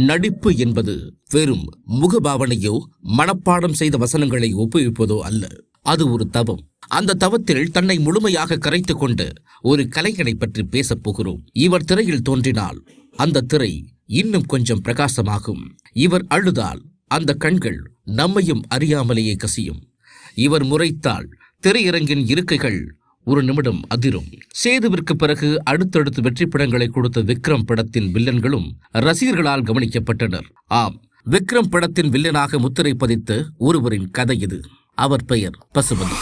நடிப்பு என்பது வெறும் முகபாவனையோ மனப்பாடம் செய்த வசனங்களை ஒப்புவிப்பதோ அல்ல. அது ஒரு தவம். அந்த தவத்தில் தன்னை முழுமையாக கரைத்துக் கொண்டு ஒரு கலைஞனை பற்றி பேசப் போகிறோம். இவர் திரையில் தோன்றினால் அந்த திரை இன்னும் கொஞ்சம் பிரகாசமாகும். இவர் அழுதால் அந்த கண்கள் நம்மையும் அறியாமலேயே கசியும். இவர் முறைத்தால் திரையரங்கின் இருக்கைகள் ஒரு நிமிடம் அதிரும். சேதுவிற்கு பிறகு அடுத்தடுத்து வெற்றி படங்களை கொடுத்த விக்ரம் படத்தின் வில்லன்களும் ரசிகர்களால் கவனிக்கப்பட்டனர். ஆம், விக்ரம் படத்தின் வில்லனாக முத்திரை பதித்த ஒருவரின் கதை இது. அவர் பெயர் பசுபதி.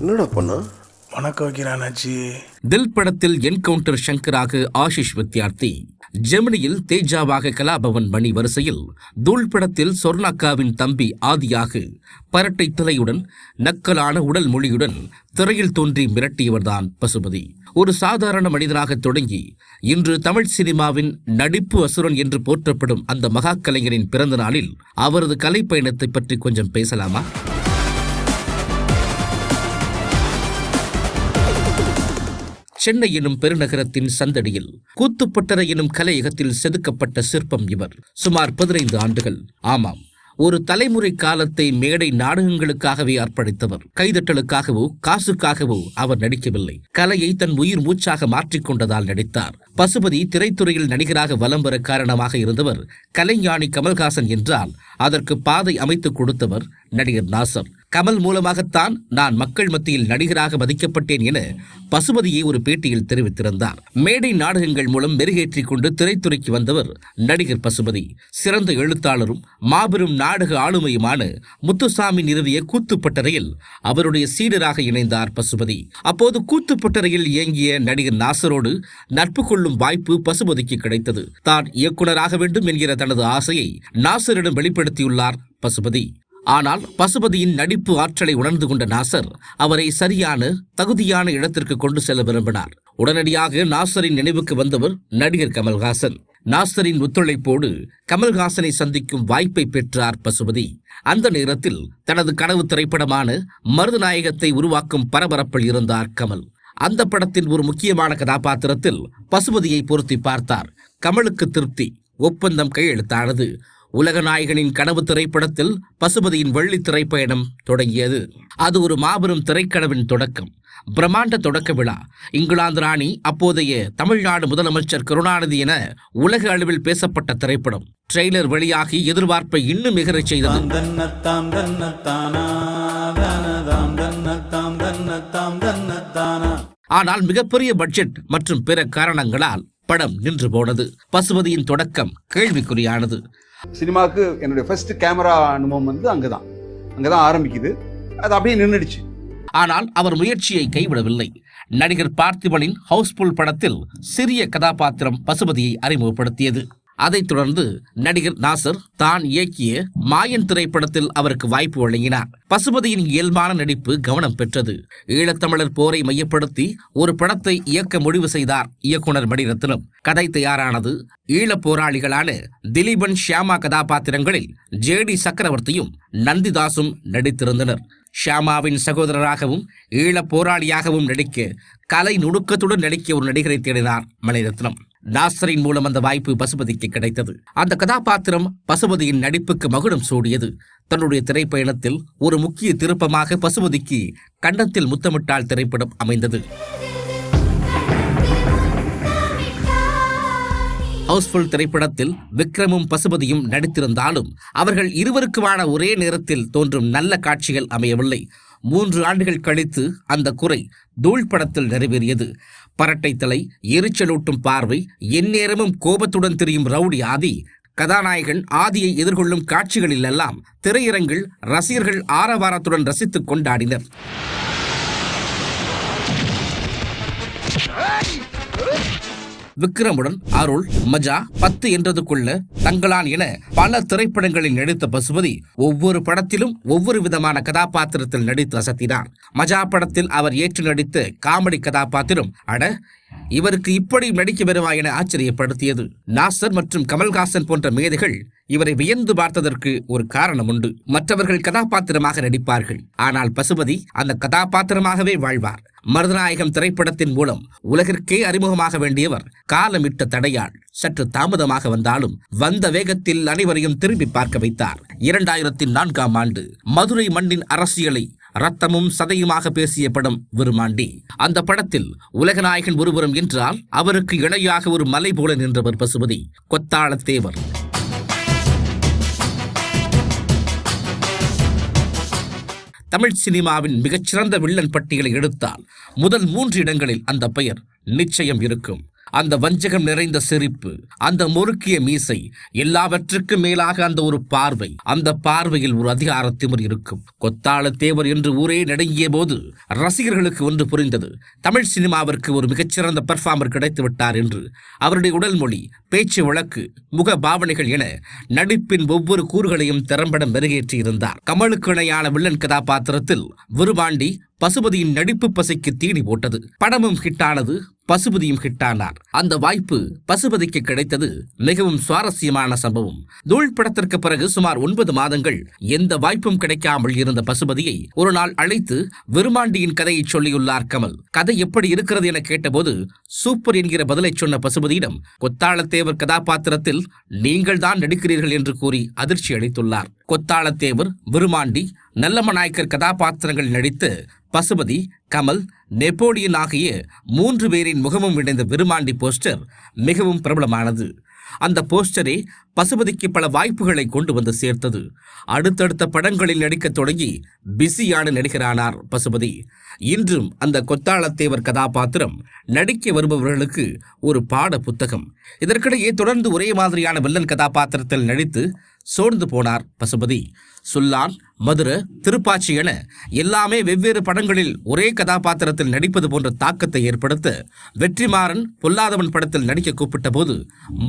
என்னடா பண்ணா வணக்கம் வைக்கிறானாச்சி. தில் படத்தில் என்கவுண்டர் சங்கராக ஆஷிஷ் வித்யார்த்தி, ஜெமினியில் தேஜாவாக கலாபவன் மணி வரிசையில் தூள் படத்தில் சொர்ணாக்காவின் தம்பி ஆதியாக பரட்டை தலையுடன் நக்கலான உடல் மொழியுடன் திரையில் தோன்றி மிரட்டியவர்தான் பசுபதி. ஒரு சாதாரண மனிதனாக தொடங்கி இன்று தமிழ் சினிமாவின் நடிப்பு அசுரன் என்று போற்றப்படும் அந்த மகா கலைஞரின் பிறந்த நாளில் அவரது கலை பயணத்தை பற்றி கொஞ்சம் பேசலாமா? சென்னை எனும் பெருநகரத்தின் சந்தடியில் கூத்துப்பட்டறை எனும் கலையகத்தில் செதுக்கப்பட்ட சிற்பம் இவர். சுமார் 15 ஆண்டுகள். ஆமாம், ஒரு தலைமுறை காலத்தை மேடை நாடகங்களுக்காகவே அர்ப்பணித்தவர். கைதட்டலுக்காகவோ காசுக்காகவோ அவர் நடிக்கவில்லை. கலையை தன் உயிர் மூச்சாக மாற்றிக்கொண்டதால் நடித்தார். பசுபதி திரைத்துறையில் நடிகராக வலம் வர காரணமாக இருந்தவர் கலைஞானி கமல்ஹாசன் என்றால் அதற்கு பாதை அமைத்துக் கொடுத்தவர் நடிகர் நாசர். கமல் மூலமாகத்தான் நான் மக்கள் மத்தியில் நடிகராக மதிக்கப்பட்டேன் என பசுபதியை ஒரு பேட்டியில் தெரிவித்திருந்தார். மேடை நாடகங்கள் மூலம் மெருகேற்றிக் கொண்டு திரைத்துறைக்கு வந்தவர் நடிகர் பசுபதி. சிறந்த எழுத்தாளரும் மாபெரும் நாடக ஆளுமையுமான முத்துசாமி நிறுவிய கூத்துப்பட்டறையில் அவருடைய சீடராக இணைந்தார் பசுபதி. அப்போது கூத்துப்பட்டறையில் இயங்கிய நடிகர் நாசரோடு நட்பு கொள்ளும் வாய்ப்பு பசுபதிக்கு கிடைத்தது. தான் இயக்குநராக வேண்டும் என்கிற தனது ஆசையை நாசரிடம் வெளிப்படுத்தியுள்ளார் பசுபதி. ஆனால் பசுபதியின் நடிப்பு ஆற்றலை உணர்ந்து கொண்ட நாசர் அவரை சரியான தகுதியான இடத்திற்கு கொண்டு செல்ல விரும்பினார். உடனடியாக நாசரின் நினைவுக்கு வந்தவர் நடிகர் கமல்ஹாசன். நாசரின் ஒத்துழைப்போடு கமல்ஹாசனை சந்திக்கும் வாய்ப்பை பெற்றார் பசுபதி. அந்த நேரத்தில் தனது கனவு திரைப்படமான மருதநாயகத்தை உருவாக்கும் பரபரப்பில் இருந்தார் கமல். அந்த படத்தின் ஒரு முக்கியமான கதாபாத்திரத்தில் பசுபதியை பொருத்தி பார்த்தார். கமலுக்கு திருப்தி. ஒப்பந்தம் கையெழுத்தானது. உலகநாயகனின் கனவு திரைப்படத்தில் பசுபதியின் வெள்ளி திரைப்பயணம் தொடங்கியது. அது ஒரு மாபெரும் திரைக்கனவின் தொடக்கம். பிரம்மாண்ட தொடக்க விழா. இங்கிலாந்து ராணி, அப்போதைய தமிழ்நாடு முதலமைச்சர் கருணாநிதி என உலக அளவில் பேசப்பட்ட திரைப்படம். ட்ரெய்லர் வெளியாகி எதிர்பார்ப்பை இன்னும் மிகரச் செய்தது. ஆனால் மிகப்பெரிய பட்ஜெட் மற்றும் பிற காரணங்களால் படம் நின்று போனது. பசுபதியின் தொடக்கம் கேள்விக்குறியானது. சினிமாவுக்கு என்னுடைய ஃபர்ஸ்ட் கேமரா அனுபவம் அங்கதான் ஆரம்பிக்குது. அது அப்படியே நின்றுடுச்சு. ஆனால் அவர் முயற்சியை கைவிடவில்லை. நடிகர் பார்த்திபனின் ஹவுஸ்ஃபுல் படத்தில் சிறிய கதாபாத்திரம் பசுபதியை அறிமுகப்படுத்தியது. அதைத் தொடர்ந்து நடிகர் நாசர் தான் இயக்கிய மாயன் திரைப்படத்தில் அவருக்கு வாய்ப்பு வழங்கினார். பசுபதியின் இயல்பான நடிப்பு கவனம் பெற்றது. ஈழத்தமிழர் போரை மையப்படுத்தி ஒரு படத்தை இயக்க முடிவு செய்தார் இயக்குனர் மணிரத்னம். கதை தயாரானது. ஈழப் போராளிகளான திலீபன், ஷியாமா கதாபாத்திரங்களில் ஜேடி சக்கரவர்த்தியும் நந்திதாசும் நடித்திருந்தனர். ஷியாமாவின் சகோதரராகவும் ஈழப் போராளியாகவும் நடிக்க கலை நுணுக்கத்துடன் நடிக்க ஒரு நடிகரை தேடினார் மணிரத்னம். நாசரின் மூலம் அந்த வாய்ப்பு பசுபதிக்கு கிடைத்தது. அந்த கதாபாத்திரம் பசுபதியின் நடிப்புக்கு மகுடம் சூடியது. தன்னுடைய திரைப்பயணத்தில் ஒரு முக்கிய திருப்பமாக பசுபதிக்கு கன்னத்தில் முத்தமிட்டால் திரைப்படம் அமைந்தது. ஹவுஸ்ஃபுல் திரைப்படத்தில் விக்ரமும் பசுபதியும் நடித்திருந்தாலும் அவர்கள் இருவருக்குமான ஒரே நேரத்தில் தோன்றும் நல்ல காட்சிகள் அமையவில்லை. 3 ஆண்டுகள் கழித்து அந்த குறை தூள் படத்தில் நிறைவேறியது. பரட்டை தலை, எரிச்சலூட்டும் பார்வை, எந்நேரமும் கோபத்துடன் திரியும் ரவுடி ஆதி, கதாநாயகன் ஆதியை எதிர்கொள்ளும் காட்சிகளில் எல்லாம் திரையரங்கில் ரசிகர்கள் ஆரவாரத்துடன் ரசித்துக் கொண்டாடினர். விக்ரமுடன் அருள், மஜா, 10 என்றதுக்குள்ள தங்களான் என பல திரைப்படங்களில் நடித்த பசுபதி ஒவ்வொரு படத்திலும் ஒவ்வொரு விதமான கதாபாத்திரத்தில் நடித்து அசத்தினார். மஜா படத்தில் அவர் ஏற்று நடித்த காமெடி கதாபாத்திரம், அட இவருக்கு இப்படி நடிக்க வருமா என ஆச்சரியப்படுத்தியது. நாசர் மற்றும் கமல்ஹாசன் போன்ற மேதைகள் இவரை வியந்து பார்த்ததற்கு ஒரு காரணம் உண்டு. மற்றவர்கள் கதாபாத்திரமாக நடிப்பார்கள், ஆனால் பசுபதி அந்த கதாபாத்திரமாகவே வாழ்வார். மருதநாயகம் திரைப்படத்தின் மூலம் உலகிற்கே அறிமுகமாக வேண்டியவர் காலமிட்ட தடையால் சற்று தாமதமாக வந்தாலும் வந்த வேகத்தில் அனைவரையும் திரும்பி பார்க்க வைத்தார். 2004ஆம் ஆண்டு மதுரை மண்ணின் அரசியலை ரத்தமும் சதையுமாக பேசிய படம் விருமாண்டி. அந்த படத்தில் உலகநாயகன் ஒருவரும் என்றால் அவருக்கு இணையாக ஒரு மலை போல நின்றவர் பசுபதி, கொத்தாளத்தேவர். தமிழ் சினிமாவின் மிகச்சிறந்த வில்லன் பட்டியலை எடுத்தால் முதல் 3 இடங்களில் அந்த பெயர் நிச்சயம் இருக்கும். அந்த வஞ்சகம் நிறைந்த சிரிப்பு, அந்த முறுக்கிய மீசை, எல்லாவற்றுக்கும் மேலாக அந்த ஒரு பார்வை, அந்த பார்வையில் ஒரு அதிகார திமிர் இருக்கும். கொத்தாளத்தேவர் என்று ஊரே நடுங்கிய போது ரசிகர்களுக்கு ஒன்று புரிந்தது, தமிழ் சினிமாவிற்கு ஒரு மிகச்சிறந்த பெர்ஃபார்மர் கிடைத்து விட்டார் என்று. அவருடைய உடல் மொழி, பேச்சு வழக்கு, முக பாவனைகள் என நடிப்பின் ஒவ்வொரு கூறுகளையும் திறம்பட மெருகேற்றியிருந்தார். கமலுக்கு இணையான வில்லன் கதாபாத்திரத்தில் விருமாண்டி பசுபதியின் நடிப்பு பசைக்கு தீனி போட்டது. படமும் ஹிட்டானது, பசுபதியும் ஹிட்டானார். அந்த வாய்ப்பு பசுபதிக்கு கிடைத்தது மிகவும் சுவாரஸ்யமான சம்பவம். தூள் படத்திற்கு பிறகு சுமார் 9 மாதங்கள் எந்த வாய்ப்பும் கிடைக்காமல் இருந்த பசுபதியை ஒரு நாள் அழைத்து விருமாண்டியின் கதையை சொல்லியுள்ளார் கமல். கதை எப்படி இருக்கிறது என கேட்டபோது சூப்பர் என்கிற பதிலை சொன்ன பசுபதியிடம் கொத்தாளத்தேவர் கதாபாத்திரத்தில் நீங்கள் தான் நடிக்கிறீர்கள் என்று கூறி அதிர்ச்சி அளித்துள்ளார். கொத்தாளத்தேவர், விருமாண்டி, நல்லம்ம நாயக்கர் கதாபாத்திரங்கள் நடித்து பசுபதி, கமல், நெப்போலியன் ஆகிய 3 பேரின் முகமும் இணைந்த விருமாண்டி போஸ்டர் மிகவும் பிரபலமானது. அந்த போஸ்டரே பசுபதிக்கு பல வாய்ப்புகளை கொண்டு வந்து சேர்த்தது. அடுத்தடுத்த படங்களில் நடிக்க தொடங்கி பிஸியான நடிகரானார் பசுபதி. இன்றும் அந்த கொத்தாளத்தேவர் கதாபாத்திரம் நடிக்க வருபவர்களுக்கு ஒரு பாட புத்தகம். இதற்கிடையே தொடர்ந்து ஒரே மாதிரியான வில்லன் கதாபாத்திரத்தில் நடித்து சோர்ந்து போனார் பசுபதி. சுல்லான், மதுரை, திருப்பாச்சி என எல்லாமே வெவ்வேறு படங்களில் ஒரே கதாபாத்திரத்தில் நடிப்பது போன்ற தாக்கத்தை ஏற்படுத்த வெற்றிமாறன் பொல்லாதவன் படத்தில் நடிக்க கூப்பிட்ட போது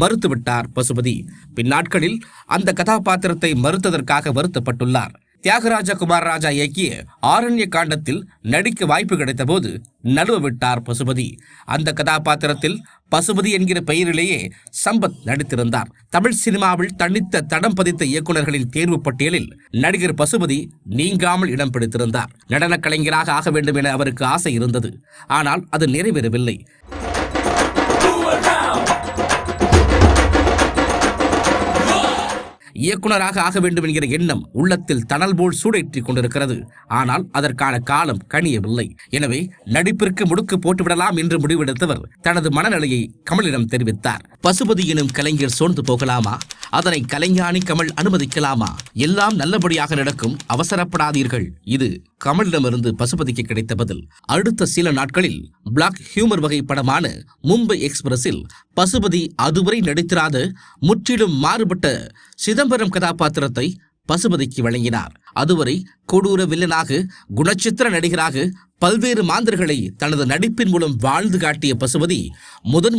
மறுத்துவிட்டார் பசுபதி. பின்னாட்களில் அந்த கதாபாத்திரத்தை மறுத்ததற்காக வருத்தப்பட்டுள்ளார். தியாகராஜ குமாரராஜா இயக்கிய ஆரண்ய காண்டத்தில் நடிக்க வாய்ப்பு கிடைத்த போது நழுவ விட்டார் பசுபதி. அந்த கதாபாத்திரத்தில் பசுபதி என்கிற பெயரிலேயே சம்பத் நடித்திருந்தார். தமிழ் சினிமாவில் தனித்த தடம் பதித்த இயக்குநர்களின் தேர்வு பட்டியலில் நடிகர் பசுபதி நீங்காமல் இடம் பிடித்திருந்தார். நடன கலைஞராக ஆக வேண்டும் என அவருக்கு ஆசை இருந்தது. ஆனால் அது நிறைவேறவில்லை. இயக்குனராக ஆக வேண்டும் என்கிற எண்ணம் உள்ளத்தில் தணல் போல் சூடேற்றிக் கொண்டிருக்கிறது. ஆனால் அதற்கான காலம் கனியவில்லை. எனவே நடிப்பிற்கு முடுக்கு போட்டுவிடலாம் என்று முடிவெடுத்தவர் தனது மனநிலையை கமலிடம் தெரிவித்தார். பசுபதி எனும் கலைஞர் சோர்ந்து போகலாமா? அதனை கலைஞானி கமல் அனுமதிக்கலாமா? எல்லாம் நல்லபடியாக நடக்கும், அவசரப்படாதீர்கள். இது கமலிடமிருந்து பசுபதிக்கு கிடைத்த பதில். அடுத்த சில நாட்களில் பிளாக் ஹியூமர் வகை படமான மும்பை எக்ஸ்பிரஸில் பசுபதி அதுவரை நடித்திராத முற்றிலும் மாறுபட்ட சிதம்பரம் கதாபாத்திரத்தை பசுபதிக்கு வழங்கினார். அதுவரை கொடூர வில்லனாக, குணச்சித்திர நடிகராக பல்வேறு மாந்தர்களை தனது நடிப்பின் மூலம் வாழ்ந்து காட்டிய பசுபதி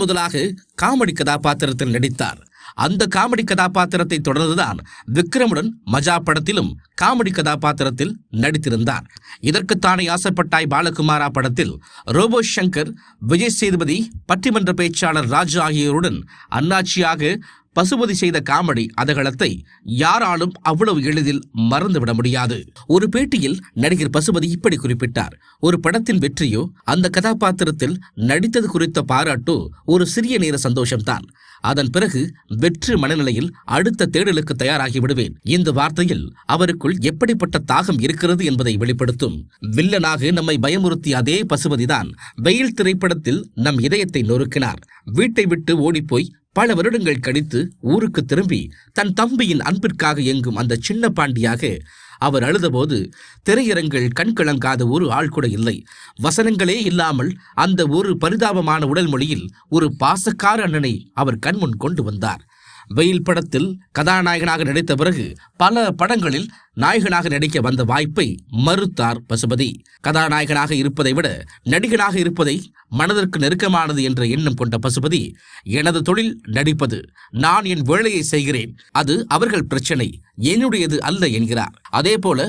முதலாக காமெடி கதாபாத்திரத்தில் நடித்தார். அந்த காமெடி கதாபாத்திரத்தை தொடர்ந்துதான் விக்ரமுடன் மஜா படத்திலும் காமெடி கதாபாத்திரத்தில் நடித்திருந்தார். இதற்குத்தானே ஆசைப்பட்டாய் பாலகுமாரா படத்தில் ரோபோ சங்கர், விஜய் சேதுபதி, பட்டிமன்ற பேச்சாளர் ராஜு ஆகியோருடன் அண்ணாச்சியாக பசுபதி செய்த காமெடி அதகளத்தை யாராலும் அவ்வளவு எளிதில் மறந்துவிட முடியாது. ஒரு பேட்டியில் நடிகர் பசுபதி இப்படி குறிப்பிட்டார். ஒரு படத்தின் வெற்றியோ அந்த கதாபாத்திரத்தில் நடித்தது குறித்த பாராட்டோ ஒரு சிறிய நேர சந்தோஷம்தான். அதன் பிறகு வெற்று மனநிலையில் அடுத்த தேடலுக்கு தயாராகி விடுவேன். இந்த வார்த்தையில் அவருக்குள் எப்படிப்பட்ட தாகம் இருக்கிறது என்பதை வெளிப்படுத்தும். வில்லனாக நம்மை பயமுறுத்திய அதே பசுபதிதான் வெயில் திரைப்படத்தில் நம் இதயத்தை நொறுக்கினார். வீட்டை விட்டு ஓடிப்போய் பல வருடங்கள் கழித்து ஊருக்கு திரும்பி தன் தம்பியின் அன்பிற்காக எங்கும் அந்த சின்ன பாண்டியாக அவர் அழுதபோது திரையரங்கள் கண்கலங்காத ஒரு ஆள் கூட இல்லை. வசனங்களே இல்லாமல் அந்த ஒரு பரிதாபமான உடல் மொழியில் ஒரு பாசக்கார அண்ணனை அவர் கண்முன் கொண்டு வந்தார். வெயில் படத்தில் கதாநாயகனாக நடித்த பிறகு பல படங்களில் நாயகனாக நடிக்க வந்த வாய்ப்பை மறுத்தார் பசுபதி. கதாநாயகனாக இருப்பதை விட நடிகனாக இருப்பதை மனதிற்கு நெருக்கமானது என்ற எண்ணம் கொண்ட பசுபதி, எனது தொழில் நடிப்பது, நான் என் வேலையை செய்கிறேன், அது அவர்கள் பிரச்சனை, என்னுடையது அல்ல என்கிறார். அதேபோல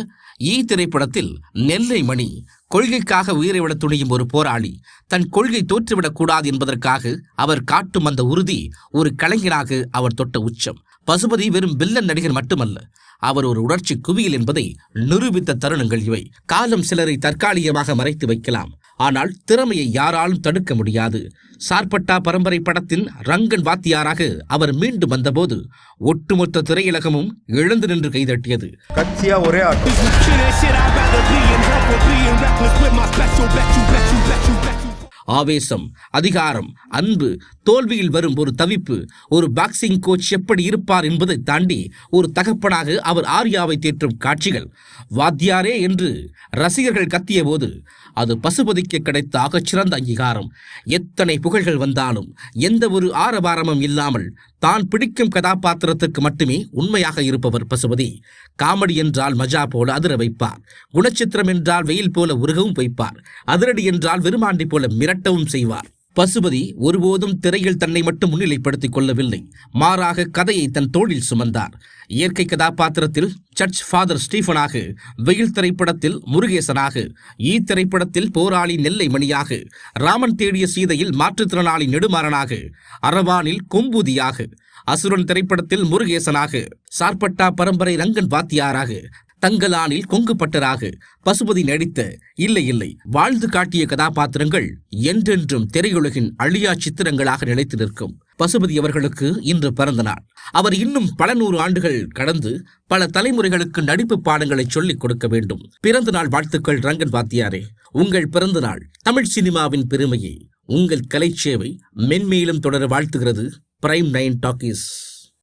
ஈ திரைப்படத்தில் நெல்லை மணி கொள்கைக்காக உயிரை விட துணியும் ஒரு போராளி, தன் கொள்கை தோற்றுவிடக் கூடாது என்பதற்காக அவர் காட்டும் அந்த உறுதி ஒரு கலைஞராக அவர் தொட்ட உச்சம். பசுபதி வெறும் வில்லன் நடிகர் மட்டுமல்ல, அவர் ஒரு உணர்ச்சி குவியல் என்பதை நிரூபித்த தருணங்கள் இவை. காலம் சிலரை தற்காலிகமாக மறைத்து வைக்கலாம், ஆனால் திறமையை யாராலும் தடுக்க முடியாது. சார்பட்டா பரம்பரை படத்தின் ரங்கன் வாத்தியாராக அவர் மீண்டும் வந்தபோது ஒட்டுமொத்த திரையுலகமும் எழுந்து நின்று கைதட்டியது. கட்சியா ஒரே ஆட்டம். ஆவேசம், அதிகாரம், அன்பு, தோல்வியில் வரும் ஒரு தவிப்பு, ஒரு பாக்ஸிங் கோச் எப்படி இருப்பார் என்பதை தாண்டி ஒரு தகப்பனாக அவர் ஆர்யாவை தேற்றும் காட்சிகள், வாத்தியாரே என்று ரசிகர்கள் கத்திய போது அது பசுபதிக்கு கிடைத்த ஆகச்சிறந்த அங்கீகாரம். எத்தனை புகழ்கள் வந்தாலும் எந்த ஒரு ஆரவாரமும் இல்லாமல் தான் பிடிக்கும் கதாபாத்திரத்திற்கு மட்டுமே உண்மையாக இருப்பவர் பசுபதி. காமெடி என்றால் மஜா போல அதிர வைப்பார், குணச்சித்திரம் என்றால் வெயில் போல உருகவும் வைப்பார், அதிரடி என்றால் வெறுமாண்டி போல மிரட்டவும் செய்வார். பசுபதி ஒருபோதும் திரையில் தன்னை மட்டும் முன்னிலைப்படுத்திக் கொள்ளவில்லை, மாறாக கதையை தன் தோளில் சுமந்தார். இயற்கை கதாபாத்திரத்தில் சர்ச் ஃபாதர் ஸ்டீஃபனாக, வெயில் திரைப்படத்தில் முருகேசனாக, ஈ திரைப்படத்தில் போராளி நெல்லை மணியாக, ராமன் தேடிய சீதையில் மாற்றுத்திறனாளி நெடுமாறனாக, அரவானில் கொம்பூதியாக, அசுரன் திரைப்படத்தில் முருகேசனாக, சார்பட்டா பரம்பரை ரங்கன் வாத்தியாராக, தங்கலானில் கொங்குப்பட்டராக பசுபதி நடித்த இல்லை வாழ்ந்து காட்டிய கதாபாத்திரங்கள் என்றென்றும் திரையுலகின் அழியா சித்திரங்களாக நிலைத்து நிற்கும். பசுபதி அவர்களுக்கு இன்று பிறந்த நாள். அவர் இன்னும் பல 100 ஆண்டுகள் கடந்து பல தலைமுறைகளுக்கு நடிப்பு பாடங்களை சொல்லிக் கொடுக்க வேண்டும். பிறந்த நாள் வாழ்த்துக்கள் ரங்கன் வாத்தியாரே. உங்கள் பிறந்த நாள் தமிழ் சினிமாவின் பெருமையை, உங்கள் கலைச்சேவை மென்மேலும் தொடர வாழ்த்துகிறது பிரைம் 9 டாக்கீஸ்.